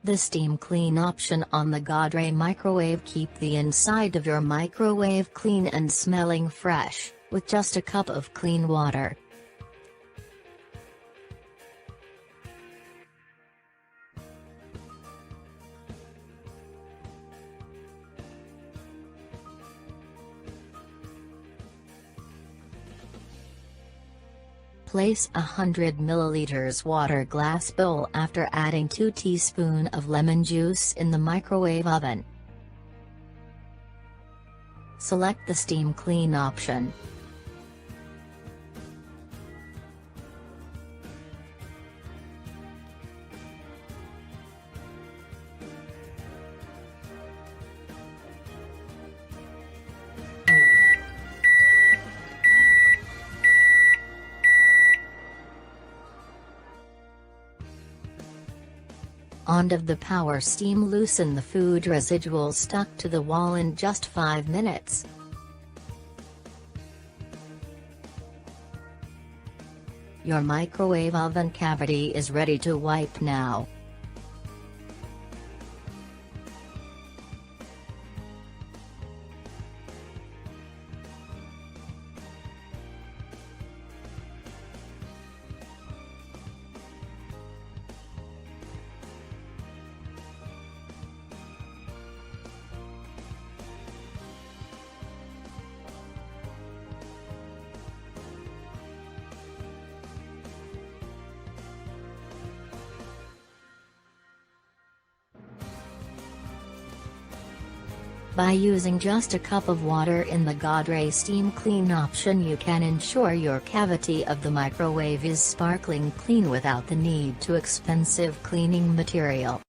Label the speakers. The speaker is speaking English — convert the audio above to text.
Speaker 1: The steam clean option on the Godrej microwave keep the inside of your microwave clean and smelling fresh, with just a cup of clean water. Place 100 ml water glass bowl after adding 2 teaspoons of lemon juice in the microwave oven. Select the steam clean option. On of the power steam loosen the food residual stuck to the wall in just 5 minutes. Your microwave oven cavity is ready to wipe now. By using just a cup of water in the Godrej steam clean option, you can ensure your cavity of the microwave is sparkling clean without the need to expensive cleaning material.